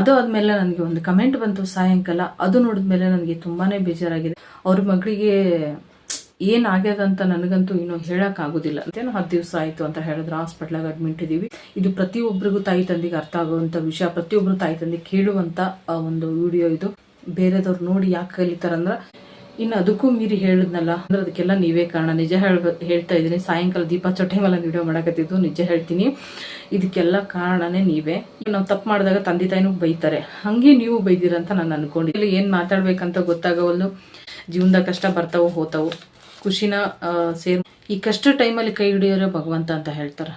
ಅದು ಆದ್ಮೇಲೆ ನನಗೆ ಒಂದು ಕಮೆಂಟ್ ಬಂತು ಸಾಯಂಕಾಲ. ಅದು ನೋಡಿದ್ಮೇಲೆ ನನಗೆ ತುಂಬಾನೇ ಬೇಜಾರಾಗಿದೆ. ಅವ್ರ ಮಗಳಿಗೆ ಏನಾಗ್ಯದಂತ ನನಗಂತೂ ಇನ್ನೂ ಹೇಳಕ್ ಆಗುದಿಲ್ಲ. ಅಂತೇನು 10 ದಿವಸ ಆಯ್ತು ಅಂತ ಹೇಳಿದ್ರೆ ಹಾಸ್ಪಿಟ್ಲಾಗ ಅಡ್ಮಿಟ್ ಇದೀವಿ. ಇದು ಪ್ರತಿಯೊಬ್ಬರಿಗೂ ತಾಯಿ ತಂದಿಗೆ ಅರ್ಥ ಆಗುವಂತ ವಿಷಯ, ಪ್ರತಿಯೊಬ್ಬರು ತಾಯಿ ತಂದೆ ಕೇಳುವಂತ ಒಂದು ವಿಡಿಯೋ ಇದು. ಬೇರೆದವ್ರು ನೋಡಿ ಯಾಕೆ ಕಲಿತಾರಂದ್ರ ಇನ್ನು ಅದಕ್ಕೂ ಮೀರಿ ಹೇಳಿದ್ನಲ್ಲ ಅಂದ್ರೆ ಅದಕ್ಕೆಲ್ಲ ನೀವೇ ಕಾರಣ. ನಿಜ ಹೇಳ್ತಾ ಇದ್ದೀನಿ. ಸಾಯಂಕಾಲ ದೀಪ ಚೊಟ್ಟೆ ಮೇಲೆ ವಿಡಿಯೋ ಮಾಡಕತ್ತಿದ್ದು ನಿಜ ಹೇಳ್ತೀನಿ. ಇದಕ್ಕೆಲ್ಲ ಕಾರಣನೇ ನೀವೇ. ನಾವು ತಪ್ಪು ಮಾಡಿದಾಗ ತಂದೆ ತಾಯಿನೂ ಬೈತಾರೆ, ಹಂಗೆ ನೀವು ಬೈದಿರಂತ ನಾನು ಅನ್ಕೊಂಡಿಲ್ಲ. ಏನ್ ಮಾತಾಡ್ಬೇಕಂತ ಗೊತ್ತಾಗವಲ್ದು. ಜೀವನದ ಕಷ್ಟ ಬರ್ತಾವು ಹೋತಾವು, ಖುಷಿನ ಸೇರ್ ಈ ಕಷ್ಟ ಟೈಮಲ್ಲಿ ಕೈ ಹಿಡಿಯೋರೆ ಭಗವಂತ ಅಂತ ಹೇಳ್ತಾರ.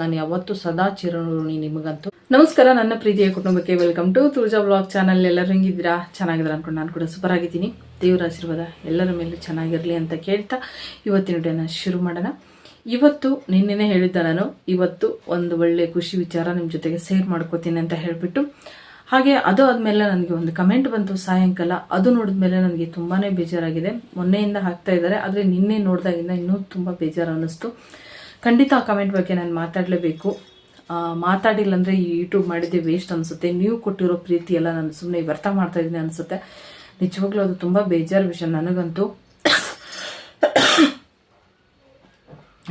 ನಾನು ಯಾವತ್ತೂ ಸದಾ ಚಿರಋಣಿ ನಿಮಗಂತೂ. ನಮಸ್ಕಾರ ನನ್ನ ಪ್ರೀತಿಯ ಕುಟುಂಬಕ್ಕೆ, welcome to Tulaja blog channel. ಎಲ್ಲರೂ ಹೆಂಗಿದ್ದೀರಾ? ಚೆನ್ನಾಗಿದ್ದೀರಾ ಅನ್ಕೊಂಡು ನಾನು ಕೂಡ ಸೂಪರ್ ಆಗಿದ್ದೀನಿ. ದೇವರ ಆಶೀರ್ವಾದ ಎಲ್ಲರ ಮೇಲೂ ಚೆನ್ನಾಗಿರಲಿ ಅಂತ ಕೇಳ್ತಾ ಇವತ್ತಿನ ವಿಡಿಯೋನ ಶುರು ಮಾಡೋಣ. ಇವತ್ತು ನಿನ್ನೆನೇ ಹೇಳಿದ್ದ ನಾನು, ಇವತ್ತು ಒಂದು ಒಳ್ಳೆ ಖುಷಿ ವಿಚಾರ ನಿಮ್ಮ ಜೊತೆಗೆ ಶೇರ್ ಮಾಡ್ಕೋತೀನಿ ಅಂತ ಹೇಳ್ಬಿಟ್ಟು, ಹಾಗೆ ಅದು ಆದ್ಮೇಲೆ ನನಗೆ ಒಂದು ಕಮೆಂಟ್ ಬಂತು ಸಾಯಂಕಾಲ. ಅದು ನೋಡಿದ್ಮೇಲೆ ನನಗೆ ತುಂಬಾನೇ ಬೇಜಾರಾಗಿದೆ. ಮೊನ್ನೆಯಿಂದ ಹಾಕ್ತಾ ಇದ್ದಾರೆ, ಆದರೆ ನಿನ್ನೆ ನೋಡಿದಾಗಿಂದ ಇನ್ನೂ ತುಂಬ ಬೇಜಾರು ಅನ್ನಿಸ್ತು. ಖಂಡಿತ ಆ ಕಮೆಂಟ್ ಬಗ್ಗೆ ನಾನು ಮಾತಾಡಲೇಬೇಕು. ಮಾತಾಡಿಲ್ಲ ಅಂದರೆ ಈ ಯೂಟ್ಯೂಬ್ ಮಾಡಿದ್ದೆ ವೇಸ್ಟ್ ಅನಿಸುತ್ತೆ. ನೀವು ಕೊಟ್ಟಿರೋ ಪ್ರೀತಿ ಎಲ್ಲ ನಾನು ಸುಮ್ಮನೆ ವ್ಯರ್ಥ ಮಾಡ್ತಾ ಇದ್ದೀನಿ ಅನಿಸುತ್ತೆ. ನಿಜವಾಗ್ಲೂ ಅದು ತುಂಬ ಬೇಜಾರು ವಿಷಯ ನನಗಂತೂ.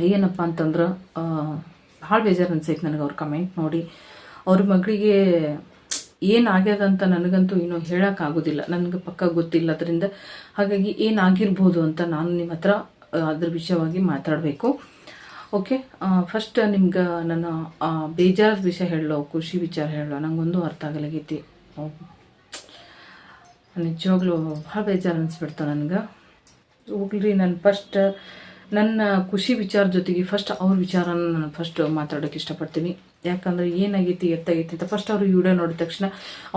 ಏನಪ್ಪ ಅಂತಂದ್ರೆ ಭಾಳ ಬೇಜಾರು ಅನ್ಸೈತೆ ನನಗೆ ಅವ್ರ ಕಮೆಂಟ್ ನೋಡಿ. ಅವ್ರ ಮಗಳಿಗೆ ಏನಾಗ್ಯದಂತ ನನಗಂತೂ ಇನ್ನೂ ಹೇಳೋಕ್ಕಾಗೋದಿಲ್ಲ. ನನಗೆ ಪಕ್ಕ ಗೊತ್ತಿಲ್ಲ ಅದರಿಂದ. ಹಾಗಾಗಿ ಏನಾಗಿರ್ಬೋದು ಅಂತ ನಾನು ನಿಮ್ಮ ಹತ್ರ ಅದ್ರ ವಿಷಯವಾಗಿ ಮಾತಾಡಬೇಕು. ಓಕೆ, ಫಸ್ಟ್ ನಿಮ್ಗೆ ನನ್ನ ಬೇಜಾರದ ವಿಷಯ ಹೇಳೋ, ಖುಷಿ ವಿಚಾರ ಹೇಳೋ. ನಂಗೊಂದು ಅರ್ಥ ಆಗಲಾಗೈತಿ. ನಿಜವಾಗ್ಲೂ ಭಾಳ ಬೇಜಾರು ಅನಿಸ್ಬಿಡ್ತು ನನಗೆ. ಹೋಗ್ಲಿ, ನಾನು ಫಸ್ಟ್ ನನ್ನ ಖುಷಿ ವಿಚಾರ ಜೊತೆಗೆ ಫಸ್ಟ್ ಅವ್ರ ವಿಚಾರನ ನಾನು ಫಸ್ಟ್ ಮಾತಾಡೋಕ್ಕೆ ಇಷ್ಟಪಡ್ತೀನಿ. ಯಾಕಂದರೆ ಏನಾಗೈತಿ ಎತ್ತಾಗೈತಿ ಅಂತ ಫಸ್ಟ್ ಅವರು ವಿಡಿಯೋ ನೋಡಿದ ತಕ್ಷಣ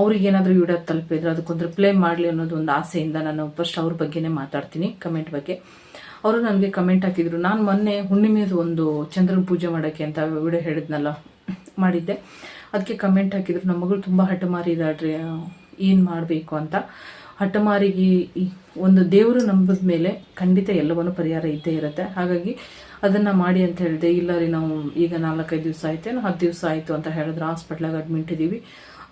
ಅವ್ರಿಗೆ ಏನಾದರೂ ವಿಡಿಯೋ ತಲುಪಿದ್ರೆ ಅದಕ್ಕೊಂದು ರಿಪ್ಲೈ ಮಾಡಲಿ ಅನ್ನೋದು ಒಂದು ಆಸೆಯಿಂದ ನಾನು ಫಸ್ಟ್ ಅವ್ರ ಬಗ್ಗೆನೇ ಮಾತಾಡ್ತೀನಿ. ಕಮೆಂಟ್ ಬಗ್ಗೆ ಅವರು ನನಗೆ ಕಮೆಂಟ್ ಹಾಕಿದ್ರು. ನಾನು ಮೊನ್ನೆ ಹುಣ್ಣಿಮೆದು ಒಂದು ಚಂದ್ರನ ಪೂಜೆ ಮಾಡೋಕ್ಕೆ ಅಂತ ವಿಡಿಯೋ ಹೇಳಿದ್ನಲ್ಲ, ಮಾಡಿದ್ದೆ. ಅದಕ್ಕೆ ಕಮೆಂಟ್ ಹಾಕಿದ್ರು, ನಮ್ಮ ಮಗಳು ತುಂಬ ಹಠಮಾರಿ ಇದ್ದಾಳ್ರಿ, ಏನು ಮಾಡಬೇಕು ಅಂತ. ಹಠಮಾರಿಗೆ ಒಂದು ದೇವರು ನಂಬಿದ ಮೇಲೆ ಖಂಡಿತ ಎಲ್ಲವನ್ನೂ ಪರಿಹಾರ ಇದ್ದೇ ಇರುತ್ತೆ. ಹಾಗಾಗಿ ಅದನ್ನು ಮಾಡಿ ಅಂತ ಹೇಳಿದೆ. ಇಲ್ಲ ರೀ, ನಾವು ಈಗ 4-5 ದಿವಸ ಆಯ್ತೇನೋ 10 ದಿವಸ ಆಯಿತು ಅಂತ ಹೇಳಿದ್ರೆ ಹಾಸ್ಪಿಟ್ಲಾಗ ಅಡ್ಮಿಟ್ ಇದ್ದೀವಿ.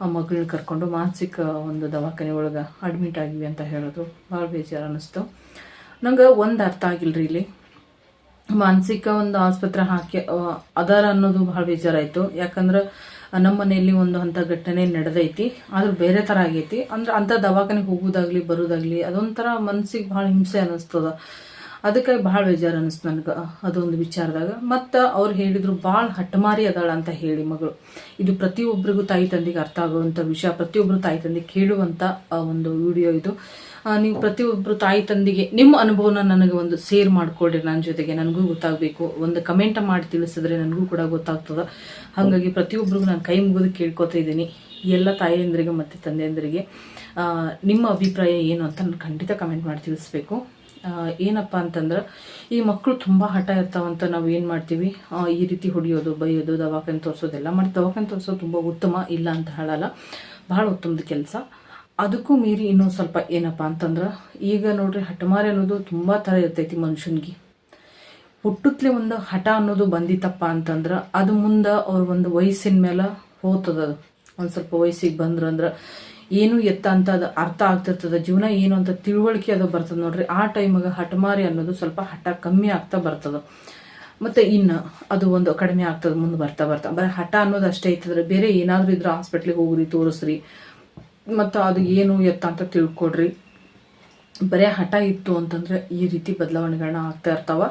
ಆ ಮಗಳನ್ನ ಕರ್ಕೊಂಡು ಮಾನಸಿಕ ಒಂದು ದವಾಖಾನೆ ಒಳಗೆ ಅಡ್ಮಿಟ್ ಆಗಿವಿ ಅಂತ ಹೇಳೋದು ಭಾಳ ಬೇಜಾರು ಅನ್ನಿಸ್ತು ನಂಗೆ. ಒಂದು ಅರ್ಥ ಆಗಿಲ್ಲರಿ, ಇಲ್ಲಿ ಮಾನಸಿಕ ಒಂದು ಆಸ್ಪತ್ರೆ ಹಾಕಿ ಅದಾರ ಅನ್ನೋದು ಭಾಳ ಬೇಜಾರಾಯಿತು. ಯಾಕಂದ್ರೆ ನಮ್ಮ ಮನೆಯಲ್ಲಿ ಒಂದು ಅಂಥ ಘಟನೆ ನಡೆದೈತಿ, ಆದ್ರೂ ಬೇರೆ ಥರ ಆಗೈತಿ. ಅಂದ್ರೆ ಅಂಥ ದವಾಖಾನೆಗೆ ಹೋಗೋದಾಗ್ಲಿ ಬರೋದಾಗ್ಲಿ ಅದೊಂಥರ ಮನ್ಸಿಗೆ ಭಾಳ ಹಿಂಸೆ ಅನ್ನಿಸ್ತದ. ಅದಕ್ಕಾಗಿ ಭಾಳ ಬೇಜಾರು ಅನ್ನಿಸ್ತು ನನಗೆ ಅದೊಂದು ವಿಚಾರದಾಗ. ಮತ್ತು ಅವ್ರು ಹೇಳಿದರು ಭಾಳ ಹಠಮಾರಿ ಅದಾಳ ಅಂತ ಹೇಳಿ ಮಗಳು. ಇದು ಪ್ರತಿಯೊಬ್ಬರಿಗೂ ತಾಯಿ ತಂದೆಗೆ ಅರ್ಥ ಆಗುವಂಥ ವಿಷಯ, ಪ್ರತಿಯೊಬ್ಬರು ತಾಯಿ ತಂದೆ ಕೇಳುವಂಥ ಒಂದು ವಿಡಿಯೋ ಇದು. ನೀವು ಪ್ರತಿಯೊಬ್ಬರು ತಾಯಿ ತಂದೆಗೆ ನಿಮ್ಮ ಅನುಭವನ ನನಗೆ ಒಂದು ಶೇರ್ ಮಾಡಿಕೊಡ್ರಿ ನನ್ನ ಜೊತೆಗೆ, ನನಗೂ ಗೊತ್ತಾಗಬೇಕು. ಒಂದು ಕಮೆಂಟ್ ಮಾಡಿ ತಿಳಿಸಿದ್ರೆ ನನಗೂ ಕೂಡ ಗೊತ್ತಾಗ್ತದೆ. ಹಾಗಾಗಿ ಪ್ರತಿಯೊಬ್ಬರಿಗೂ ನಾನು ಕೈ ಮುಗಿದು ಕೇಳ್ಕೊತಾ ಇದ್ದೀನಿ. ಎಲ್ಲ ತಾಯಿಯಂದ್ರಿಗೆ ಮತ್ತು ತಂದೆಯಂದ್ರಿಗೆ ನಿಮ್ಮ ಅಭಿಪ್ರಾಯ ಏನು ಅಂತ ನಾನು ಖಂಡಿತ ಕಮೆಂಟ್ ಮಾಡಿ ತಿಳಿಸ್ಬೇಕು. ಏನಪ್ಪ ಅಂತಂದ್ರೆ, ಈ ಮಕ್ಕಳು ತುಂಬ ಹಠ ಇರ್ತಾವಂತ ನಾವು ಏನು ಮಾಡ್ತೀವಿ, ಈ ರೀತಿ ಹೊಡಿಯೋದು, ಬೈಯೋದು, ದವಾಖಾನೆ ತೋರಿಸೋದೆಲ್ಲ ಮಾಡಿ. ದವಾಖಾನೆ ತೋರಿಸೋದು ತುಂಬ ಉತ್ತಮ, ಇಲ್ಲ ಅಂತ ಹೇಳಲ್ಲ, ಭಾಳ ಉತ್ತಮದ ಕೆಲಸ. ಅದಕ್ಕೂ ಮೀರಿ ಇನ್ನೊಂದು ಸ್ವಲ್ಪ ಏನಪ್ಪ ಅಂತಂದ್ರೆ, ಈಗ ನೋಡ್ರಿ ಹಠಮಾರಿ ಅನ್ನೋದು ತುಂಬ ಥರ ಇರ್ತೈತಿ ಮನುಷ್ಯನಿಗೆ. ಹುಟ್ಟುತ್ತಲೇ ಒಂದು ಹಠ ಅನ್ನೋದು ಬಂದಿತ್ತಪ್ಪ ಅಂತಂದ್ರೆ ಅದು ಮುಂದೆ ಅವ್ರ ಒಂದು ವಯಸ್ಸಿನ ಮೇಲೆ ಹೋಗ್ತದ. ಅದು ಒಂದು ಸ್ವಲ್ಪ ವಯಸ್ಸಿಗೆ ಬಂದ್ರಂದ್ರೆ ಏನು ಎತ್ತ ಅಂತ ಅದು ಅರ್ಥ ಆಗ್ತಿರ್ತದೆ, ಜೀವನ ಏನು ಅಂತ ತಿಳುವಳಿಕೆ ಅದು ಬರ್ತದೆ ನೋಡ್ರಿ. ಆ ಟೈಮಿಗೆ ಹಠಮಾರಿ ಅನ್ನೋದು ಸ್ವಲ್ಪ ಹಠ ಕಮ್ಮಿ ಆಗ್ತಾ ಬರ್ತದೆ. ಮತ್ತು ಇನ್ನು ಅದು ಒಂದು ಕಡಿಮೆ ಆಗ್ತದೆ ಮುಂದೆ ಬರ್ತಾ ಬರ್ತಾ. ಬರೀ ಹಠ ಅನ್ನೋದು ಅಷ್ಟೇ ಐತದ್ರೆ, ಬೇರೆ ಏನಾದರೂ ಇದ್ರೆ ಹಾಸ್ಪಿಟ್ಲಿಗೆ ಹೋಗ್ರಿ, ತೋರಿಸ್ರಿ, ಮತ್ತು ಅದು ಏನು ಎತ್ತ ಅಂತ ತಿಳ್ಕೊಡ್ರಿ. ಬರೀ ಹಠ ಇತ್ತು ಅಂತಂದರೆ ಈ ರೀತಿ ಬದಲಾವಣೆಗಳನ್ನ ಆಗ್ತಾ ಇರ್ತಾವ.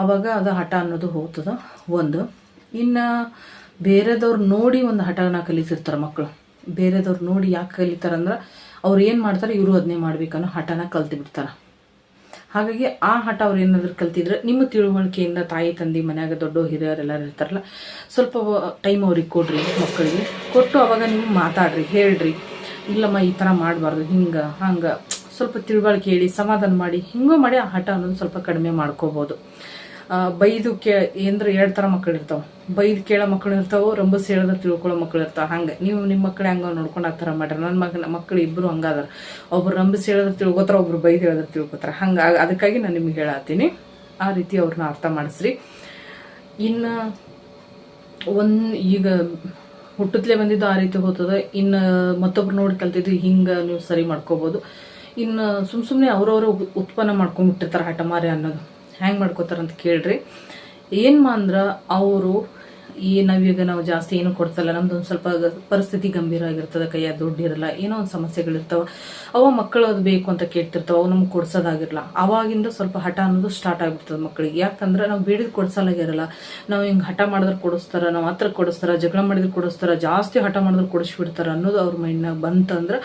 ಅವಾಗ ಅದು ಹಠ ಅನ್ನೋದು ಹೋಗ್ತದೆ ಒಂದು. ಇನ್ನು ಬೇರೆದವ್ರು ನೋಡಿ ಒಂದು ಹಠನ ಕಲಿತಿರ್ತಾರೆ ಮಕ್ಕಳು. ಬೇರೆದವ್ರು ನೋಡಿ ಯಾಕೆ ಕಲಿತಾರಂದ್ರೆ ಅವ್ರು ಏನು ಮಾಡ್ತಾರೆ, ಇವರು ಅದನ್ನೇ ಮಾಡ್ಬೇಕನ್ನೋ ಹಠನ ಕಲ್ತು ಬಿಡ್ತಾರೆ. ಹಾಗಾಗಿ ಆ ಹಠ ಅವ್ರು ಏನಾದರೂ ಕಲ್ತಿದ್ರೆ ನಿಮ್ಮ ತಿಳುವಳಿಕೆಯಿಂದ ತಾಯಿ ತಂದೆ ಮನ್ಯಾಗ ದೊಡ್ಡ ಹಿರಿಯರೆಲ್ಲರೂ ಇರ್ತಾರಲ್ಲ, ಸ್ವಲ್ಪ ಟೈಮ್ ಅವ್ರಿಗೆ ಕೊಡ್ರಿ, ಮಕ್ಕಳಿಗೆ ಕೊಟ್ಟು ಅವಾಗ ನೀವು ಮಾತಾಡ್ರಿ, ಹೇಳ್ರಿ, ಇಲ್ಲಮ್ಮ ಈ ಥರ ಮಾಡಬಾರ್ದು, ಹಿಂಗೆ ಹಂಗೆ ಸ್ವಲ್ಪ ತಿಳುವಳಿಕೆ ಹೇಳಿ ಸಮಾಧಾನ ಮಾಡಿ, ಹಿಂಗೆ ಮಾಡಿ ಆ ಹಠ ಅನ್ನೋದು ಸ್ವಲ್ಪ ಕಡಿಮೆ ಮಾಡ್ಕೋಬೋದು. ಬೈದು ಅಂದ್ರೆ 2 ಥರ ಮಕ್ಕಳು ಇರ್ತಾವೆ. ಬೈದು ಕೇಳೋ ಮಕ್ಕಳು ಇರ್ತಾವೆ, ರಂಬಸ್ ಹೇಳೋದು ತಿಳ್ಕೊಳ್ಳೋ ಮಕ್ಕಳು ಇರ್ತಾವೆ. ಹಂಗೆ ನೀವು ನಿಮ್ಮ ಮಕ್ಕಳು ಹೆಂಗೆ ನೋಡ್ಕೊಂಡು ಆ ಥರ ಮಾಡ್ರಿ. ನನ್ನ ಮಕ್ಕಳು ಇಬ್ಬರು ಹಂಗಾದಾರ, ಒಬ್ರು ರಂಬಸ್ ಹೇಳೋದು ತಿಳ್ಕೊತಾರೆ, ಒಬ್ರು ಬೈದು ಹೇಳೋದು ತಿಳ್ಕೊತಾರೆ. ಹಂಗಾಗಿ ಅದಕ್ಕಾಗಿ ನಾನು ನಿಮ್ಗೆ ಹೇಳತ್ತೀನಿ, ಆ ರೀತಿ ಅವ್ರನ್ನ ಅರ್ಥ ಮಾಡಿಸ್ರಿ. ಇನ್ನು ಈಗ ಹುಟ್ಟತ್ಲೇ ಬಂದಿದ್ದು ಆ ರೀತಿ ಹೋಗ್ತದೆ. ಇನ್ನು ಮತ್ತೊಬ್ರು ನೋಡಿ ಕಲ್ತಿದ್ದು ಹಿಂಗೆ ನೀವು ಸರಿ ಮಾಡ್ಕೋಬೋದು. ಇನ್ನು ಸುಮ್ಮನೆ ಅವ್ರವ್ರು ಉತ್ಪನ್ನ ಮಾಡ್ಕೊಂಡ್ಬಿಟ್ಟಿರ್ತಾರೆ ಹಠಮಾರಿ ಅನ್ನೋದು. ಹ್ಯಾಂಗೆ ಮಾಡ್ಕೋತಾರಂತ ಕೇಳ್ರಿ. ಏನು ಅಂದ್ರೆ ಅವರು ನಾವೀಗ ನಾವು ಜಾಸ್ತಿ ಏನು ಕೊಡ್ಸಲ್ಲ, ನಮ್ದು ಒಂದು ಸ್ವಲ್ಪ ಪರಿಸ್ಥಿತಿ ಗಂಭೀರ ಆಗಿರ್ತದೆ, ಕೈಯ ದುಡ್ಡು ಇರಲ್ಲ, ಏನೋ ಒಂದು ಸಮಸ್ಯೆಗಳಿರ್ತಾವೆ, ಅವ ಮಕ್ಕಳು ಅದು ಬೇಕು ಅಂತ ಕೇಳ್ತಿರ್ತಾವೆ, ಅವು ನಮ್ಗೆ ಕೊಡ್ಸೋದಾಗಿರಲ್ಲ. ಅವಾಗಿಂದ ಸ್ವಲ್ಪ ಹಠ ಅನ್ನೋದು ಸ್ಟಾರ್ಟ್ ಆಗಿಬಿಡ್ತದೆ ಮಕ್ಕಳಿಗೆ. ಯಾಕಂದ್ರೆ ನಾವು ಬೇಡಿದ್ ಕೊಡ್ಸಲಾಗಿರಲ್ಲ. ನಾವು ಹಿಂಗೆ ಹಠ ಮಾಡಿದ್ರೆ ಕೊಡಿಸ್ತಾರ, ನಾವು ಹತ್ರ ಕೊಡಿಸ್ತಾರ, ಜಗಳ ಮಾಡಿದ್ರೆ ಕೊಡಿಸ್ತಾರ, ಜಾಸ್ತಿ ಹಠ ಮಾಡಿದ್ರೆ ಕೊಡಿಸ್ಬಿಡ್ತಾರ ಅನ್ನೋದು ಅವ್ರ ಮೈಂಡ್ನಾಗ ಬಂತಂದ್ರೆ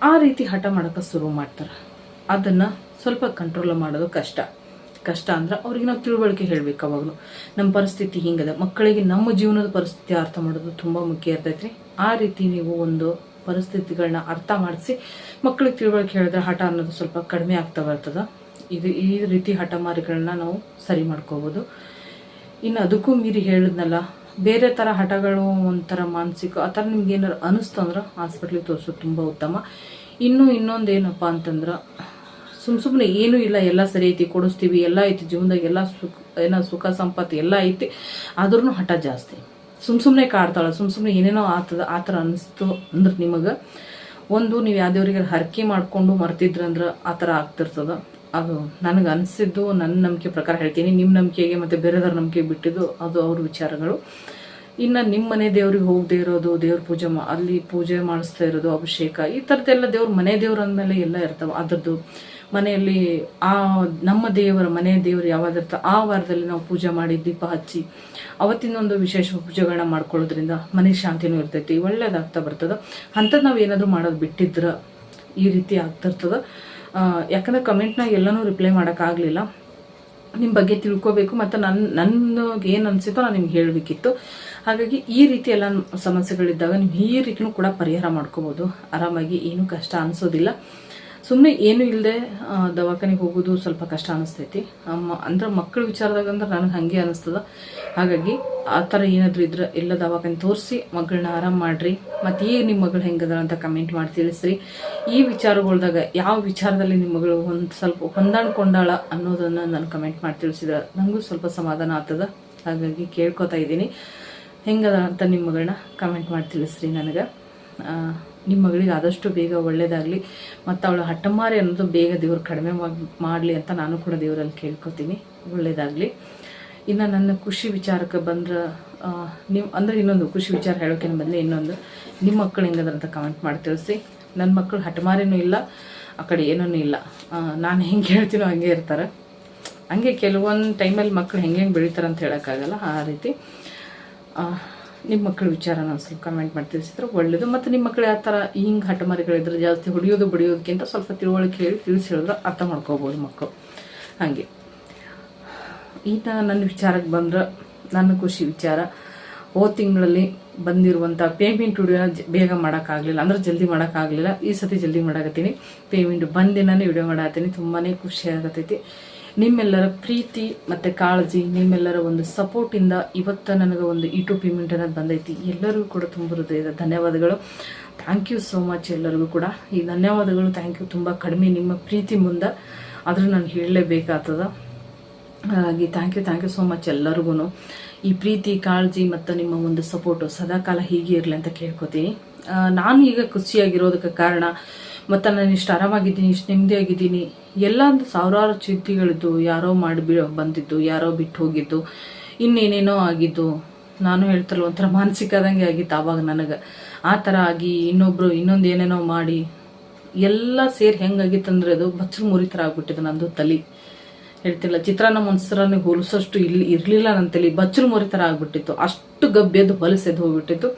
ಆ ರೀತಿ ಹಠ ಮಾಡೋಕೆ ಶುರು ಮಾಡ್ತಾರೆ. ಅದನ್ನು ಸ್ವಲ್ಪ ಕಂಟ್ರೋಲ್ ಮಾಡೋದು ಕಷ್ಟ ಅಂದ್ರೆ ಅವ್ರಿಗೆ ನಾವು ತಿಳುವಳಿಕೆ ಹೇಳ್ಬೇಕು. ಅವಾಗಲೂ ನಮ್ಮ ಪರಿಸ್ಥಿತಿ ಹಿಂಗದ, ಮಕ್ಕಳಿಗೆ ನಮ್ಮ ಜೀವನದ ಪರಿಸ್ಥಿತಿ ಅರ್ಥ ಮಾಡೋದು ತುಂಬ ಮುಖ್ಯ ಇರ್ತೈತ್ರಿ. ಆ ರೀತಿ ನೀವು ಒಂದು ಪರಿಸ್ಥಿತಿಗಳನ್ನ ಅರ್ಥ ಮಾಡಿಸಿ ಮಕ್ಕಳಿಗೆ ತಿಳುವಳಿಕೆ ಹೇಳಿದ್ರೆ ಹಠ ಅನ್ನೋದು ಸ್ವಲ್ಪ ಕಡಿಮೆ ಆಗ್ತಾ ಬರ್ತದೆ. ಈ ರೀತಿ ಹಠಮಾರಿಗಳನ್ನ ನಾವು ಸರಿ ಮಾಡ್ಕೋಬೋದು. ಇನ್ನು ಅದಕ್ಕೂ ಮೀರಿ ಹೇಳಿದ್ನಲ್ಲ, ಬೇರೆ ಥರ ಹಠಗಳು ಒಂಥರ ಮಾನಸಿಕ ಆ ಥರ ನಿಮ್ಗೆ ಏನಾರು ಅನಿಸ್ತು ಅಂದ್ರೆ ಹಾಸ್ಪಿಟ್ಲಿಗೆ ತೋರಿಸೋದು ತುಂಬ ಉತ್ತಮ. ಇನ್ನೊಂದು ಏನಪ್ಪ ಅಂತಂದ್ರೆ, ಸುಮ್ಮನೆ ಏನೂ ಇಲ್ಲ, ಎಲ್ಲ ಸರಿ ಐತಿ, ಕೊಡಿಸ್ತೀವಿ, ಎಲ್ಲ ಐತಿ ಜೀವನದಾಗ, ಎಲ್ಲ ಸುಖ ಸಂಪತ್ತು ಎಲ್ಲ ಐತಿ, ಆದ್ರೂ ಹಠ ಜಾಸ್ತಿ. ಸುಮ್ಮನೆ ಕಾಡ್ತಾಳೆ, ಸುಮ್ಮನೆ ಏನೇನೋ ಆ ಥರ ಅನಿಸ್ತು ಅಂದ್ರೆ ನಿಮಗೆ ನೀವು ಯಾವ್ದೇವ್ರಿಗೆ ಹರಕೆ ಮಾಡಿಕೊಂಡು ಮರ್ತಿದ್ರಂದ್ರೆ ಆ ಥರ ಆಗ್ತಿರ್ತದೆ. ಅದು ನನಗೆ ಅನಿಸಿದ್ದು, ನನ್ನ ನಂಬಿಕೆ ಪ್ರಕಾರ ಹೇಳ್ತೀನಿ. ನಿಮ್ಮ ನಂಬಿಕೆಗೆ ಮತ್ತು ಬೇರೆದವ್ರ ನಂಬಿಕೆ ಬಿಟ್ಟಿದ್ದು ಅದು ಅವ್ರ ವಿಚಾರಗಳು. ಇನ್ನು ನಿಮ್ಮ ಮನೆ ದೇವ್ರಿಗೆ ಹೋಗದೆ ಇರೋದು, ದೇವ್ರ ಅಲ್ಲಿ ಪೂಜೆ ಮಾಡಿಸ್ತಾ ಇರೋದು, ಅಭಿಷೇಕ, ಈ ಥರದ್ದೆಲ್ಲ ದೇವ್ರ ಮನೆ ದೇವ್ರ ಅಂದಮೇಲೆ ಎಲ್ಲ ಇರ್ತಾವೆ. ಅದರದ್ದು ಮನೆಯಲ್ಲಿ ನಮ್ಮ ದೇವರ ಮನೆ ದೇವರು ಯಾವ್ದಿರ್ತ ಆ ವಾರದಲ್ಲಿ ನಾವು ಪೂಜೆ ಮಾಡಿ ದೀಪ ಹಚ್ಚಿ ಅವತ್ತಿನೊಂದು ವಿಶೇಷ ಪೂಜೆಗಳನ್ನ ಮಾಡ್ಕೊಳ್ಳೋದ್ರಿಂದ ಮನೆ ಶಾಂತಿನೂ ಇರ್ತೈತಿ, ಒಳ್ಳೇದಾಗ್ತಾ ಬರ್ತದೆ. ಅಂಥದ್ದು ನಾವು ಏನಾದರೂ ಮಾಡೋದು ಬಿಟ್ಟಿದ್ರೆ ಈ ರೀತಿ ಆಗ್ತಿರ್ತದೆ. ಯಾಕಂದ್ರೆ ಕಮೆಂಟ್ನಾಗ ಎಲ್ಲನೂ ರಿಪ್ಲೈ ಮಾಡೋಕ್ಕಾಗಲಿಲ್ಲ. ನಿಮ್ಮ ಬಗ್ಗೆ ತಿಳ್ಕೊಬೇಕು ಮತ್ತು ನನಗೆ ಏನು ಅನಿಸಿತೋ ನಾನು ನಿಮ್ಗೆ ಹೇಳಬೇಕಿತ್ತು. ಹಾಗಾಗಿ ಈ ರೀತಿ ಎಲ್ಲ ಸಮಸ್ಯೆಗಳಿದ್ದಾಗ ನೀವು ಈ ರೀತಿಯೂ ಕೂಡ ಪರಿಹಾರ ಮಾಡ್ಕೋಬೋದು ಆರಾಮಾಗಿ. ಏನೂ ಕಷ್ಟ ಅನಿಸೋದಿಲ್ಲ. ಸುಮ್ಮನೆ ಏನೂ ಇಲ್ಲದೆ ದವಾಖಾನೆಗೆ ಹೋಗೋದು ಸ್ವಲ್ಪ ಕಷ್ಟ ಅನಿಸ್ತೈತಿ. ಅಂದ್ರೆ ಮಕ್ಕಳ ವಿಚಾರದಾಗ ಅಂದ್ರೆ ನನಗೆ ಹಾಗೆ ಅನಿಸ್ತದೆ. ಹಾಗಾಗಿ ಆ ಥರ ಏನಾದರೂ ಇದ್ರೆ ಎಲ್ಲ ದವಾಖಾನೆ ತೋರಿಸಿ ಮಗಳನ್ನ ಆರಾಮ ಮಾಡಿರಿ. ಮತ್ತು ಈಗ ನಿಮ್ಮ ಮಗಳು ಹೆಂಗದ ಅಂತ ಕಮೆಂಟ್ ಮಾಡಿ ತಿಳಿಸ್ರಿ. ಈ ವಿಚಾರಗಳ್ದಾಗ ಯಾವ ವಿಚಾರದಲ್ಲಿ ನಿಮ್ಮ ಮಗಳು ಒಂದು ಸ್ವಲ್ಪ ಹೊಂದಾಣ್ಕೊಂಡಾಳ ಅನ್ನೋದನ್ನು ನಾನು ಕಮೆಂಟ್ ಮಾಡಿ ತಿಳಿಸಿದ್ರೆ ನನಗೂ ಸ್ವಲ್ಪ ಸಮಾಧಾನ ಆಗ್ತದೆ. ಹಾಗಾಗಿ ಕೇಳ್ಕೊತಾ ಇದ್ದೀನಿ, ಹೆಂಗದ ಅಂತ ನಿಮ್ಮ ಮಗಳನ್ನ ಕಮೆಂಟ್ ಮಾಡಿ ತಿಳಿಸ್ರಿ ನನಗೆ. ನಿಮ್ಮ ಮಗಳಿಗೆ ಆದಷ್ಟು ಬೇಗ ಒಳ್ಳೇದಾಗಲಿ ಮತ್ತು ಅವಳ ಹಠಮಾರಿ ಅನ್ನೋದು ಬೇಗ ದೇವ್ರು ಕಡಿಮೆ ಮಾಡಲಿ ಅಂತ ನಾನು ಕೂಡ ದೇವರಲ್ಲಿ ಕೇಳ್ಕೊತೀನಿ, ಒಳ್ಳೇದಾಗಲಿ. ಇನ್ನು ನನ್ನ ಖುಷಿ ವಿಚಾರಕ್ಕೆ ಬಂದ್ರೆ ಇನ್ನೊಂದು ಖುಷಿ ವಿಚಾರ ಹೇಳೋಕ್ಕಿಂತ ಮೊದಲೇ ಇನ್ನೊಂದು, ನಿಮ್ಮ ಮಕ್ಕಳು ಹೆಂಗದ್ರ ಅಂತ ಕಮೆಂಟ್ ಮಾಡಿ ತಿಳಿಸಿ. ನನ್ನ ಮಕ್ಕಳು ಹಠಮಾರಿನೂ ಇಲ್ಲ, ಆ ಕಡೆ ಏನೂ ಇಲ್ಲ. ನಾನು ಹೆಂಗೆ ಹೇಳ್ತೀನೋ ಹಂಗೆ ಇರ್ತಾರೆ. ಹಂಗೆ ಕೆಲವೊಂದು ಟೈಮಲ್ಲಿ ಮಕ್ಕಳು ಹೆಂಗೆ ಬೆಳೀತಾರೆ ಅಂತ ಹೇಳೋಕ್ಕಾಗಲ್ಲ. ಆ ರೀತಿ ನಿಮ್ಮ ಮಕ್ಕಳ ವಿಚಾರನ ಸ್ವಲ್ಪ ಕಮೆಂಟ್ ಮಾಡಿ ತಿಳಿಸಿದ್ರೆ ಒಳ್ಳೇದು. ಮತ್ತು ನಿಮ್ಮ ಮಕ್ಕಳು ಯಾವ ಥರ ಹಿಂಗೆ ಹಠಮಾರಿಗಳಿದ್ರೆ ಜಾಸ್ತಿ ಹೊಡಿಯೋದು ಬಡಿಯೋದಕ್ಕಿಂತ ಸ್ವಲ್ಪ ತಿಳುವಳಿಕೆ ಹೇಳಿ ತಿಳಿಸಿ ಹೇಳಿದ್ರೆ ಅರ್ಥ ಮಾಡ್ಕೋಬೋದು ಮಕ್ಕಳು. ಹಾಗೆ ಈಗ ನನ್ನ ವಿಚಾರಕ್ಕೆ ಬಂದ್ರೆ, ನನ್ನ ಖುಷಿ ವಿಚಾರ, ತಿಂಗಳಲ್ಲಿ ಬಂದಿರುವಂಥ ಪೇಮೆಂಟ್ ವಿಡಿಯೋನ ಬೇಗ ಮಾಡೋಕ್ಕಾಗಲಿಲ್ಲ, ಅಂದ್ರೆ ಜಲ್ದಿ ಮಾಡೋಕ್ಕಾಗಲಿಲ್ಲ. ಈ ಸತಿ ಜಲ್ದಿ ಮಾಡಾಕತ್ತೀನಿ. Payment ಬಂದಿನೇ video ಮಾಡಾಕತ್ತೀನಿ. ತುಂಬಾ ಖುಷಿ ಆಗತೈತಿ. ನಿಮ್ಮೆಲ್ಲರ ಪ್ರೀತಿ ಮತ್ತು ಕಾಳಜಿ, ನಿಮ್ಮೆಲ್ಲರ ಒಂದು ಸಪೋರ್ಟಿಂದ ಇವತ್ತು ನನಗೆ ಒಂದು ಪೇಮೆಂಟ್ ಅನ್ನೋದು ಬಂದೈತಿ. ಎಲ್ಲರಿಗೂ ಕೂಡ ತುಂಬ ಹೃದಯದ ಧನ್ಯವಾದಗಳು. ಥ್ಯಾಂಕ್ ಯು ಸೋ ಮಚ್ ಎಲ್ಲರಿಗೂ ಕೂಡ. ಈ ಧನ್ಯವಾದಗಳು, ಥ್ಯಾಂಕ್ ಯು ತುಂಬ ಕಡಿಮೆ ನಿಮ್ಮ ಪ್ರೀತಿ ಮುಂದೆ, ಆದರೂ ನಾನು ಹೇಳಲೇಬೇಕಾಗ್ತದ. ಹಾಗಾಗಿ ಥ್ಯಾಂಕ್ ಯು ಸೋ ಮಚ್ ಎಲ್ಲರಿಗೂ. ಈ ಪ್ರೀತಿ, ಕಾಳಜಿ ಮತ್ತು ನಿಮ್ಮ ಒಂದು ಸಪೋರ್ಟು ಸದಾಕಾಲ ಹೀಗೆ ಇರಲಿ ಅಂತ ಕೇಳ್ಕೊತೀನಿ. ನಾನು ಈಗ ಖುಷಿಯಾಗಿರೋದಕ್ಕೆ ಕಾರಣ ಮತ್ತು ನಾನು ಇಷ್ಟು ಆರಾಮಾಗಿದ್ದೀನಿ, ಇಷ್ಟು ನೆಮ್ಮದಿಯಾಗಿದ್ದೀನಿ, ಎಲ್ಲ ಒಂದು ಸಾವಿರಾರು ಚಿಂತೆಗಳಿದ್ದು, ಯಾರೋ ಬಂದಿದ್ದು, ಯಾರೋ ಬಿಟ್ಟು ಹೋಗಿದ್ದು, ಇನ್ನೇನೇನೋ ಆಗಿದ್ದು, ನಾನು ಹೇಳ್ತಲ್ಲ ಒಂಥರ ಮಾನಸಿಕ ಆದಂಗೆ ಆಗಿತ್ತು ಆವಾಗ ನನಗೆ. ಆ ಥರ ಆಗಿ ಇನ್ನೊಂದು ಏನೇನೋ ಮಾಡಿ ಎಲ್ಲ ಸೇರಿ ಹೆಂಗಾಗಿತ್ತಂದ್ರೆ ಅದು ಬಚ್ಚಲು ಮುರಿ ಥರ ಆಗ್ಬಿಟ್ಟಿದೆ ನಂದು ತಲೆ. ಹೇಳ್ತಿಲ್ಲ, ಚಿತ್ರಾನ್ನ ಮೊನ್ಸರನಿಗೆ ಹೋಲಿಸೋಷ್ಟು ಇರಲಿಲ್ಲ ನನ್ನ ತಲೆ, ಬಚ್ಚಲು ಮುರಿ ಥರ ಆಗ್ಬಿಟ್ಟಿತ್ತು. ಅಷ್ಟು ಗಬ್ಬೆದ್ದು ಹೊಲಸೆದ್ದು ಹೋಗ್ಬಿಟ್ಟಿತ್ತು.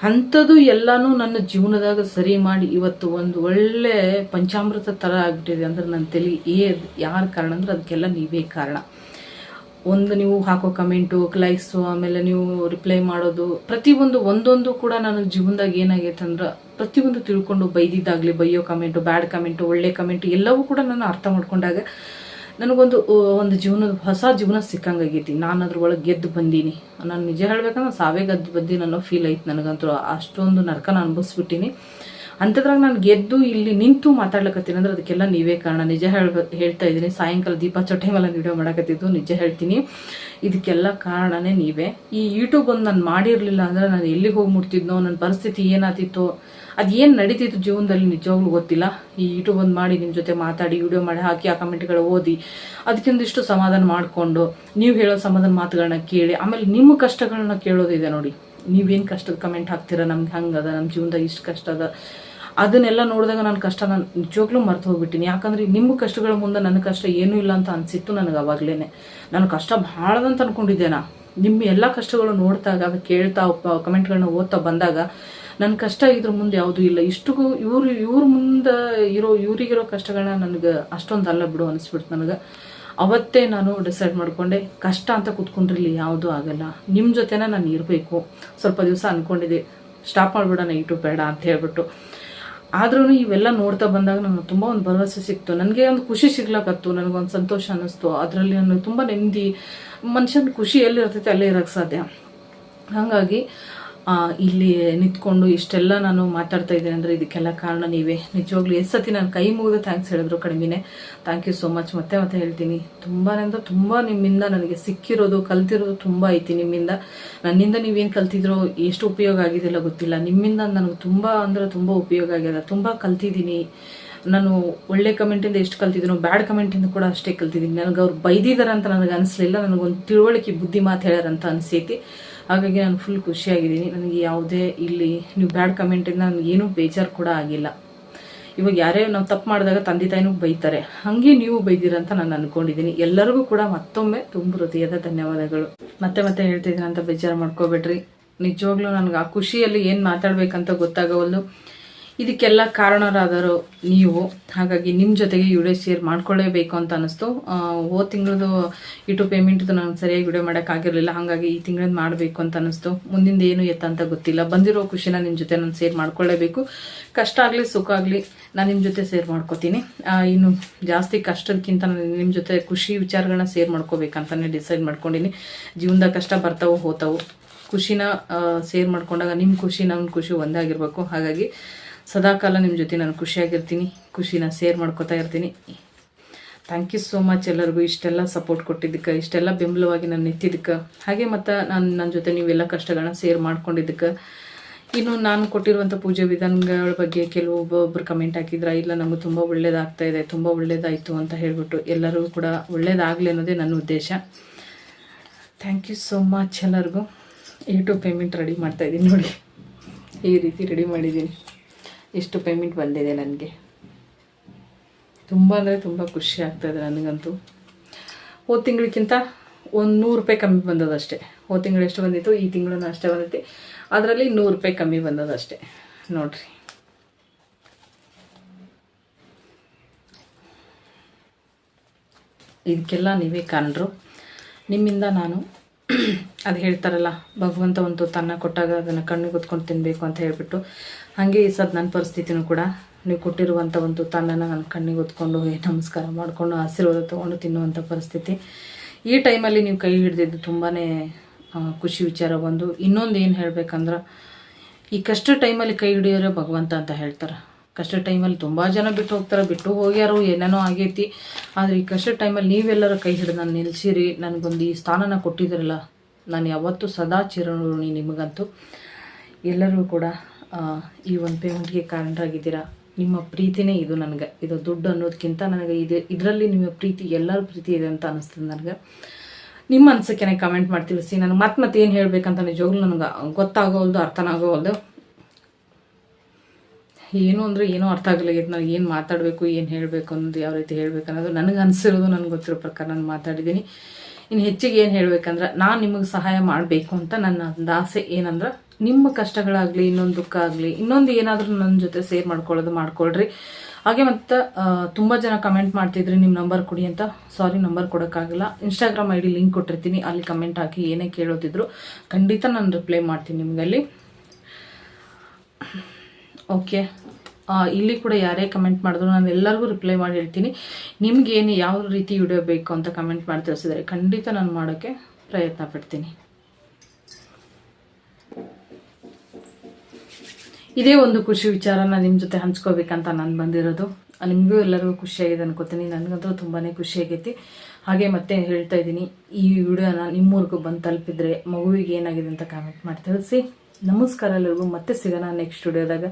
ಅಂಥದ್ದು ಎಲ್ಲನೂ ನನ್ನ ಜೀವನದಾಗ ಸರಿ ಮಾಡಿ ಇವತ್ತು ಒಂದು ಒಳ್ಳೆ ಪಂಚಾಮೃತ ಥರ ಆಗ್ಬಿಟ್ಟಿದೆ. ಅಂದ್ರೆ ನನ್ನ ತಲೆ ಯಾರು ಕಾರಣ ಅಂದ್ರೆ ಅದಕ್ಕೆಲ್ಲ ನೀವೇ ಕಾರಣ. ನೀವು ಹಾಕೋ ಕಮೆಂಟು, ಲೈಕ್ಸು, ಆಮೇಲೆ ನೀವು ರಿಪ್ಲೈ ಮಾಡೋದು, ಪ್ರತಿಯೊಂದು ಒಂದೊಂದು ಕೂಡ ನನಗೆ ಜೀವನದಾಗ ಏನಾಗೈತೆ ಅಂದ್ರೆ ಪ್ರತಿಯೊಂದು ತಿಳ್ಕೊಂಡು ಬೈದಿದ್ದಾಗಲಿ, ಬೈಯೋ ಕಮೆಂಟು, ಬ್ಯಾಡ್ ಕಮೆಂಟು, ಒಳ್ಳೆ ಕಮೆಂಟು ಎಲ್ಲವೂ ಕೂಡ ನಾನು ಅರ್ಥ ಮಾಡ್ಕೊಂಡಾಗ ನನಗೊಂದು ಜೀವನದ ಹೊಸ ಜೀವನ ಸಿಕ್ಕಂಗಾಗೈತಿ. ನಾನು ಅದ್ರ ಒಳಗೆ ಗೆದ್ದು ಬಂದೀನಿ. ನಾನು ನಿಜ ಹೇಳ್ಬೇಕಂದ್ರೆ ಸಾವೇ ಗೆದ್ದು ಬಂದೀನಿ ಅನ್ನೋ ಫೀಲ್ ಐತಿ ನನಗಂತೂ. ಅಷ್ಟೊಂದು ನರಕನ ಅನುಭವಿಸ್ಬಿಟ್ಟಿನಿ. ಅಂಥದ್ರಾಗ ನಾನು ಗೆದ್ದು ಇಲ್ಲಿ ನಿಂತು ಮಾತಾಡ್ಲಕತ್ತೀನಿ ಅಂದ್ರೆ ಅದಕ್ಕೆಲ್ಲ ನೀವೇ ಕಾರಣ. ನಿಜ ಹೇಳ್ತಾ ಇದ್ದೀನಿ. ಸಾಯಂಕಾಲ ದೀಪ ಚೊಟ್ಟೆಮೆಲ್ಲ ವಿಡಿಯೋ ಮಾಡಕತ್ತಿದ್ದು ನಿಜ ಹೇಳ್ತೀನಿ, ಇದಕ್ಕೆಲ್ಲ ಕಾರಣನೇ ನೀವೇ. ಈ ಯೂಟ್ಯೂಬ್ ಒಂದು ನಾನು ಮಾಡಿರಲಿಲ್ಲ ಅಂದ್ರೆ ನಾನು ಎಲ್ಲಿಗೆ ಹೋಗಿ ಮುಟ್ತಿದ್ನೋ, ನನ್ನ ಪರಿಸ್ಥಿತಿ ಏನಾಗ್ತಿತ್ತೋ, ಅದೇನು ನಡೀತಿತ್ತು ಜೀವನದಲ್ಲಿ ನಿಜವಾಗ್ಲೂ ಗೊತ್ತಿಲ್ಲ. ಈ ಯೂಟ್ಯೂಬ್ ಒಂದು ಮಾಡಿ ನಿಮ್ಮ ಜೊತೆ ಮಾತಾಡಿ ವಿಡಿಯೋ ಮಾಡಿ ಹಾಕಿ ಆ ಕಮೆಂಟ್ಗಳು ಓದಿ ಅದಕ್ಕೊಂದಿಷ್ಟು ಸಮಾಧಾನ ಮಾಡಿಕೊಂಡು ನೀವು ಹೇಳೋ ಸಮಾಧಾನ ಮಾತುಗಳನ್ನ ಕೇಳಿ ಆಮೇಲೆ ನಿಮ್ಮ ಕಷ್ಟಗಳನ್ನ ಕೇಳೋದಿದೆ ನೋಡಿ. ನೀವೇನು ಕಷ್ಟದ ಕಮೆಂಟ್ ಹಾಕ್ತೀರಾ, ನಮ್ಗೆ ಹಂಗದ, ನಮ್ಮ ಜೀವನದಾಗ ಇಷ್ಟು ಕಷ್ಟ ಅದ, ಅದನ್ನೆಲ್ಲ ನೋಡಿದಾಗ ನನ್ನ ಕಷ್ಟ ನಾನು ನಿಜವಾಗ್ಲೂ ಮರ್ತು ಹೋಗ್ಬಿಟ್ಟಿನಿ. ಯಾಕಂದ್ರೆ ನಿಮ್ಮ ಕಷ್ಟಗಳ ಮುಂದೆ ನನ್ನ ಕಷ್ಟ ಏನೂ ಇಲ್ಲ ಅಂತ ಅನಿಸಿತ್ತು ನನಗೆ ಅವಾಗಲೇ. ನಾನು ಕಷ್ಟ ಭಾಳದಂತ ಅನ್ಕೊಂಡಿದ್ದೆ. ನಿಮ್ಮ ಎಲ್ಲ ಕಷ್ಟಗಳು ನೋಡಿದಾಗ ಅದು ಕೇಳ್ತಾ ಕಮೆಂಟ್ಗಳನ್ನ ಓದ್ತಾ ಬಂದಾಗ ನನ್ನ ಕಷ್ಟ ಇದ್ರ ಮುಂದೆ ಯಾವುದೂ ಇಲ್ಲ. ಇಷ್ಟಿಗೂ ಇವ್ರ ಮುಂದೆ ಇವ್ರಿಗಿರೋ ಕಷ್ಟಗಳನ್ನ ನನಗೆ ಅಷ್ಟೊಂದು ಅಲ್ಲ ಬಿಡು ಅನಿಸ್ಬಿಡ್ತು ನನಗೆ. ಅವತ್ತೇ ನಾನು ಡಿಸೈಡ್ ಮಾಡಿಕೊಂಡೆ, ಕಷ್ಟ ಅಂತ ಕೂತ್ಕೊಂಡ್ರಿಲ್ಲಿ ಯಾವುದೂ ಆಗಲ್ಲ, ನಿಮ್ಮ ಜೊತೆನೇ ನಾನು ಇರಬೇಕು. ಸ್ವಲ್ಪ ದಿವಸ ಅಂದ್ಕೊಂಡಿದ್ದೆ ಸ್ಟಾಪ್ ಮಾಡಿಬಿಡೋಣ ಯೂಟ್ಯೂಬ್ ಬೇಡ ಅಂತ ಹೇಳ್ಬಿಟ್ಟು. ಆದ್ರೂ ಇವೆಲ್ಲ ನೋಡ್ತಾ ಬಂದಾಗ ನನಗೆ ತುಂಬ ಒಂದು ಭರವಸೆ ಸಿಕ್ತು, ನನಗೆ ಒಂದು ಖುಷಿ ಸಿಗ್ಲಕ್ಕತ್ತು, ನನಗೊಂದು ಸಂತೋಷ ಅನ್ನಿಸ್ತು. ಅದರಲ್ಲಿ ನನಗೆ ತುಂಬ ನೆಮ್ಮದಿ. ಮನುಷ್ಯನ ಖುಷಿ ಎಲ್ಲಿರ್ತೈತೆ ಅಲ್ಲೇ ಇರೋಕ್ಕೆ ಸಾಧ್ಯ. ಹಾಗಾಗಿ ಇಲ್ಲಿ ನಿಂತ್ಕೊಂಡು ಇಷ್ಟೆಲ್ಲ ನಾನು ಮಾತಾಡ್ತಾ ಇದ್ದೀನಿ ಅಂದರೆ ಇದಕ್ಕೆಲ್ಲ ಕಾರಣ ನೀವೇ. ನಿಜವಾಗ್ಲೂ ಎಷ್ಟು ಸತಿ ನಾನು ಕೈ ಮುಗಿದು ಥ್ಯಾಂಕ್ಸ್ ಹೇಳಿದ್ರು ಕಡಿಮೆನೇ. Thank you so much. ಮತ್ತೆ ಹೇಳ್ತೀನಿ, ತುಂಬಾ ಅಂದರೆ ತುಂಬ ನಿಮ್ಮಿಂದ ನನಗೆ ಸಿಕ್ಕಿರೋದು ಕಲ್ತಿರೋದು ತುಂಬ ಐತಿ. ನಿಮ್ಮಿಂದ ನನ್ನಿಂದ ನೀವೇನು ಕಲ್ತಿದ್ರೋ, ಎಷ್ಟು ಉಪಯೋಗ ಆಗಿದೆಲ್ಲ ಗೊತ್ತಿಲ್ಲ. ನಿಮ್ಮಿಂದ ನನಗೆ ತುಂಬ ಅಂದರೆ ತುಂಬ ಉಪಯೋಗ ಆಗ್ಯದ, ತುಂಬ ಕಲ್ತಿದ್ದೀನಿ. ನಾನು ಒಳ್ಳೆ ಕಮೆಂಟಿಂದ ಎಷ್ಟು ಕಲ್ತಿದ್ದೀನೋ ಬ್ಯಾಡ್ ಕಮೆಂಟಿಂದ ಕೂಡ ಅಷ್ಟೇ ಕಲ್ತಿದ್ದೀನಿ. ನನಗೆ ಅವ್ರು ಬೈದಿದ್ದಾರೆ ಅಂತ ನನಗೆ ಅನಿಸ್ಲಿಲ್ಲ, ನನಗೊಂದು ತಿಳುವಳಿಕೆ ಬುದ್ಧಿ ಮಾತು ಹೇಳ್ಯಾರಂತ ಅನಿಸೈತಿ. ಹಾಗಾಗಿ ನಾನು ಫುಲ್ ಖುಷಿಯಾಗಿದ್ದೀನಿ. ನನಗೆ ಯಾವುದೇ ಇಲ್ಲಿ ನೀವು ಬ್ಯಾಡ್ ಕಮೆಂಟಿಂದ ನನಗೇನೂ ಬೇಜಾರು ಕೂಡ ಆಗಿಲ್ಲ. ಇವಾಗ ಯಾರೇ ನಾವು ತಪ್ಪು ಮಾಡಿದಾಗ ತಂದೆ ತಾಯಿನೂ ಬೈತಾರೆ, ಹಾಗೆ ನೀವು ಬೈದಿರಂತ ನಾನು ಅಂದ್ಕೊಂಡಿದ್ದೀನಿ. ಎಲ್ಲರಿಗೂ ಕೂಡ ಮತ್ತೊಮ್ಮೆ ತುಂಬ ಹೃದಯದ ಧನ್ಯವಾದಗಳು. ಮತ್ತೆ ಹೇಳ್ತಿದ್ದೀನಿ ಅಂತ ಬೇಜಾರು ಮಾಡ್ಕೋಬೇಡ್ರಿ. ನಿಜವಾಗ್ಲೂ ನನಗೆ ಆ ಖುಷಿಯಲ್ಲಿ ಏನು ಮಾತಾಡಬೇಕಂತ ಗೊತ್ತಾಗವಲ್ದು. ಇದಕ್ಕೆಲ್ಲ ಕಾರಣರಾದರು ನೀವು. ಹಾಗಾಗಿ ನಿಮ್ಮ ಜೊತೆಗೆ ವಿಡಿಯೋ ಶೇರ್ ಮಾಡ್ಕೊಳ್ಳೇಬೇಕು ಅಂತ ಅನ್ನಿಸ್ತು. ಹೋದ ತಿಂಗಳದು ಯೂಟ್ಯೂಬ್ ಪೇಮೆಂಟ್ದು ನಾನು ಸರಿಯಾಗಿ ವಿಡಿಯೋ ಮಾಡೋಕ್ಕಾಗಿರಲಿಲ್ಲ, ಹಾಗಾಗಿ ಈ ತಿಂಗಳದ್ದು ಮಾಡಬೇಕು ಅಂತ ಅನ್ನಿಸ್ತು. ಮುಂದಿಂದ ಏನು ಅಂತ ಗೊತ್ತಿಲ್ಲ. ಬಂದಿರೋ ಖುಷಿನ ನಿಮ್ಮ ಜೊತೆ ನಾನು ಶೇರ್ ಮಾಡ್ಕೊಳ್ಳೇಬೇಕು. ಕಷ್ಟ ಆಗಲಿ ಸುಖ ಆಗಲಿ ನಾನು ನಿಮ್ಮ ಜೊತೆ ಶೇರ್ ಮಾಡ್ಕೋತೀನಿ. ಇನ್ನು ಜಾಸ್ತಿ ಕಷ್ಟದಕ್ಕಿಂತ ನಾನು ನಿಮ್ಮ ಜೊತೆ ಖುಷಿ ವಿಚಾರಗಳನ್ನ ಶೇರ್ ಮಾಡ್ಕೋಬೇಕಂತಲೇ ಡಿಸೈಡ್ ಮಾಡ್ಕೊಂಡಿನಿ. ಜೀವನದಾಗ ಕಷ್ಟ ಬರ್ತಾವೆ ಹೋತಾವು, ಖುಷಿನ ಶೇರ್ ಮಾಡ್ಕೊಂಡಾಗ ನಿಮ್ಮ ಖುಷಿ ನಮ್ಮ ಖುಷಿ ಒಂದೇ ಆಗಿರಬೇಕು. ಹಾಗಾಗಿ ಸದಾಕಾಲ ನಿಮ್ಮ ಜೊತೆ ನಾನು ಖುಷಿಯಾಗಿರ್ತೀನಿ, ಖುಷಿನ ಶೇರ್ ಮಾಡ್ಕೋತಾ ಇರ್ತೀನಿ. ಥ್ಯಾಂಕ್ ಯು ಸೋ ಮಚ್ ಎಲ್ಲರಿಗೂ ಇಷ್ಟೆಲ್ಲ ಸಪೋರ್ಟ್ ಕೊಟ್ಟಿದ್ದಕ್ಕೆ, ಇಷ್ಟೆಲ್ಲ ಬೆಂಬಲವಾಗಿ ನಾನು ನಿಂತಿದ್ದಕ್ಕೆ, ಹಾಗೆ ಮತ್ತು ನನ್ನ ಜೊತೆ ನೀವೆಲ್ಲ ಕಷ್ಟಗಳನ್ನ ಶೇರ್ ಮಾಡ್ಕೊಂಡಿದ್ದಕ್ಕೆ. ಇನ್ನು ನಾನು ಕೊಟ್ಟಿರುವಂಥ ಪೂಜೆ ವಿಧಾನಗಳ ಬಗ್ಗೆ ಕೆಲವೊಬ್ಬೊಬ್ಬರು ಕಮೆಂಟ್ ಹಾಕಿದ್ರ, ಇಲ್ಲ ನಮಗೆ ತುಂಬ ಒಳ್ಳೇದಾಗ್ತಾಯಿದೆ, ತುಂಬ ಒಳ್ಳೇದಾಯಿತು ಅಂತ ಹೇಳಿಬಿಟ್ಟು ಎಲ್ಲರಿಗೂ ಕೂಡ ಒಳ್ಳೇದಾಗಲಿ ಅನ್ನೋದೇ ನನ್ನ ಉದ್ದೇಶ. ಥ್ಯಾಂಕ್ ಯು ಸೋ ಮಚ್ ಎಲ್ಲರಿಗೂ. ಯೂಟ್ಯೂಬ್ ಪೇಮೆಂಟ್ ರೆಡಿ ಮಾಡ್ತಾಯಿದ್ದೀನಿ ನೋಡಿ, ಈ ರೀತಿ ರೆಡಿ ಮಾಡಿದ್ದೀನಿ. ಎಷ್ಟು ಪೇಮೆಂಟ್ ಬಂದಿದೆ ನನಗೆ, ತುಂಬ ಅಂದರೆ ತುಂಬ ಖುಷಿ ಆಗ್ತಾಯಿದೆ ನನಗಂತೂ. ಹೋದ ತಿಂಗಳಿಗಿಂತ ಒಂದು 100 ರೂಪಾಯಿ ಕಮ್ಮಿ ಬಂದದಷ್ಟೇ. ಹೋದ ತಿಂಗಳು ಎಷ್ಟು ಬಂದಿತ್ತು, ಈ ತಿಂಗಳು ಅಷ್ಟೇ ಬಂದೈತಿ. ಅದರಲ್ಲಿ 100 ರೂಪಾಯಿ ಕಮ್ಮಿ ಬಂದದಷ್ಟೇ ನೋಡ್ರಿ. ಇದಕ್ಕೆಲ್ಲ ನೀವೇ ಕಾರಣರು. ನಿಮ್ಮಿಂದ ನಾನು ಅದು ಹೇಳ್ತಾರಲ್ಲ, ಭಗವಂತ ಒಂದು ತನ್ನ ಕೊಟ್ಟಾಗ ಅದನ್ನು ಕಣ್ಣಿಗೆ ಹೊತ್ಕೊಂಡು ತಿನ್ನಬೇಕು ಅಂತ ಹೇಳಿಬಿಟ್ಟು, ಹಾಗೆ ಈ ಸದ್ ನನ್ನ ಪರಿಸ್ಥಿತಿನೂ ಕೂಡ ನೀವು ಕೊಟ್ಟಿರುವಂಥ ಒಂದು ತನ್ನನ್ನು ನನ್ನ ಕಣ್ಣಿಗೆ ಹೊತ್ಕೊಂಡು ನಮಸ್ಕಾರ ಮಾಡಿಕೊಂಡು ಆಶೀರ್ವಾದ ತೊಗೊಂಡು ತಿನ್ನುವಂಥ ಪರಿಸ್ಥಿತಿ. ಈ ಟೈಮಲ್ಲಿ ನೀವು ಕೈ ಹಿಡಿದಿದ್ದು ತುಂಬಾ ಖುಷಿ ವಿಚಾರ. ಒಂದು ಇನ್ನೊಂದು ಏನು ಹೇಳ್ಬೇಕಂದ್ರೆ, ಈ ಕಷ್ಟ ಟೈಮಲ್ಲಿ ಕೈ ಹಿಡಿಯೋರೆ ಭಗವಂತ ಅಂತ ಹೇಳ್ತಾರೆ. ಕಷ್ಟ ಟೈಮಲ್ಲಿ ತುಂಬ ಜನ ಬಿಟ್ಟು ಹೋಗ್ತಾರೆ, ಬಿಟ್ಟು ಹೋಗ್ಯಾರೋ ಏನೇನೋ ಆಗೈತಿ. ಆದರೆ ಈ ಕಷ್ಟ ಟೈಮಲ್ಲಿ ನೀವೆಲ್ಲರ ಕೈ ಹಿಡಿದು ನಾನು ನಿಲ್ಲಿಸಿರಿ, ನನಗೊಂದು ಈ ಸ್ಥಾನನ ಕೊಟ್ಟಿದ್ರಲ್ಲ, ನಾನು ಯಾವತ್ತೂ ಸದಾ ಚಿರಋಣಿ ನಿಮಗಂತೂ. ಎಲ್ಲರೂ ಕೂಡ ಈ ಒಂದು ಪೇಮೆಂಟ್ಗೆ ಕಾರಣರಾಗಿದ್ದೀರಾ. ನಿಮ್ಮ ಪ್ರೀತಿನೇ ಇದು ನನಗೆ. ಇದು ದುಡ್ಡು ಅನ್ನೋದಕ್ಕಿಂತ ನನಗೆ ಇದರಲ್ಲಿ ನಿಮ್ಮ ಪ್ರೀತಿ, ಎಲ್ಲರ ಪ್ರೀತಿ ಇದೆ ಅಂತ ಅನ್ನಿಸ್ತದೆ ನನಗೆ. ನಿಮ್ಮ ಅನಿಸಿಕೆನೆ ಕಮೆಂಟ್ ಮಾಡಿ ತಿಳಿಸಿ. ನನಗೆ ಮತ್ತೆ ಏನು ಹೇಳಬೇಕಂತ ನಿಜವಾಗ್ಲೂ ನನಗೆ ಗೊತ್ತಾಗೋವಲ್ದು, ಅರ್ಥನಾಗೋವಲ್ದು. ಏನು ಅಂದರೆ ಏನೋ ಅರ್ಥ ಆಗಲಾಗಿತ್ತು. ನನಗೆ ಏನು ಮಾತಾಡಬೇಕು, ಏನು ಹೇಳಬೇಕು ಅನ್ನೋದು, ಯಾವ ರೀತಿ ಹೇಳಬೇಕು ಅನ್ನೋದು ನನಗೆ ಅನಿಸಿರೋದು, ನನಗೆ ಗೊತ್ತಿರೋ ಪ್ರಕಾರ ನಾನು ಮಾತಾಡಿದ್ದೀನಿ. ಇನ್ನು ಹೆಚ್ಚಿಗೆ ಏನು ಹೇಳಬೇಕಂದ್ರೆ, ನಾನು ನಿಮಗೆ ಸಹಾಯ ಮಾಡಬೇಕು ಅಂತ ನನ್ನ ಒಂದು ಆಸೆ. ಏನಂದ್ರೆ, ನಿಮ್ಮ ಕಷ್ಟಗಳಾಗಲಿ, ಇನ್ನೊಂದು ದುಃಖ ಆಗಲಿ, ಇನ್ನೊಂದು ಏನಾದರೂ ನನ್ನ ಜೊತೆ ಶೇರ್ ಮಾಡ್ಕೊಳ್ರಿ. ಹಾಗೆ ಮತ್ತು ತುಂಬ ಜನ ಕಮೆಂಟ್ ಮಾಡ್ತಿದ್ರಿ ನಿಮ್ಮ ನಂಬರ್ ಕೊಡಿ ಅಂತ. ಸಾರಿ, ನಂಬರ್ ಕೊಡೋಕ್ಕಾಗಲ್ಲ. ಇನ್ಸ್ಟಾಗ್ರಾಮ್ ID ಲಿಂಕ್ ಕೊಟ್ಟಿರ್ತೀನಿ, ಅಲ್ಲಿ ಕಮೆಂಟ್ ಹಾಕಿ ಏನೇ ಕೇಳೋದಿದ್ರು ಖಂಡಿತ ನಾನು ರಿಪ್ಲೈ ಮಾಡ್ತೀನಿ ನಿಮಗಲ್ಲಿ. ಓಕೆ, ಇಲ್ಲಿ ಕೂಡ ಯಾರೇ ಕಮೆಂಟ್ ಮಾಡಿದ್ರು ನಾನು ಎಲ್ಲರಿಗೂ ರಿಪ್ಲೈ ಮಾಡಿ ಹೇಳ್ತೀನಿ. ನಿಮಗೇನು ಯಾವ ರೀತಿ ವಿಡಿಯೋ ಬೇಕು ಅಂತ ಕಮೆಂಟ್ ಮಾಡಿ ತಿಳಿಸಿದರೆ ಖಂಡಿತ ನಾನು ಮಾಡೋಕ್ಕೆ ಪ್ರಯತ್ನ ಪಡ್ತೀನಿ. ಇದೇ ಒಂದು ಖುಷಿ ವಿಚಾರನ ನಿಮ್ಮ ಜೊತೆ ಹಂಚ್ಕೋಬೇಕಂತ ನಾನು ಬಂದಿರೋದು. ನಿಮಗೂ ಎಲ್ಲರಿಗೂ ಖುಷಿಯಾಗಿದೆ ಅನ್ಕೋತೀನಿ. ನನಗಂತೂ ತುಂಬಾ ಖುಷಿಯಾಗೈತಿ. ಹಾಗೆ ಮತ್ತೆ ಹೇಳ್ತಾ ಇದ್ದೀನಿ, ಈ ವಿಡಿಯೋನ ನಿಮ್ಮೂರಿಗೂ ಬಂದು ತಲುಪಿದ್ರೆ ಮಗುವಿಗೆ ಏನಾಗಿದೆ ಅಂತ ಕಾಮೆಂಟ್ ಮಾಡಿ ತಿಳಿಸಿ. ನಮಸ್ಕಾರ ಎಲ್ಲರಿಗೂ. ಮತ್ತೆ ಸಿಗೋಣ ನೆಕ್ಸ್ಟ್ ವಿಡಿಯೋದಾಗ.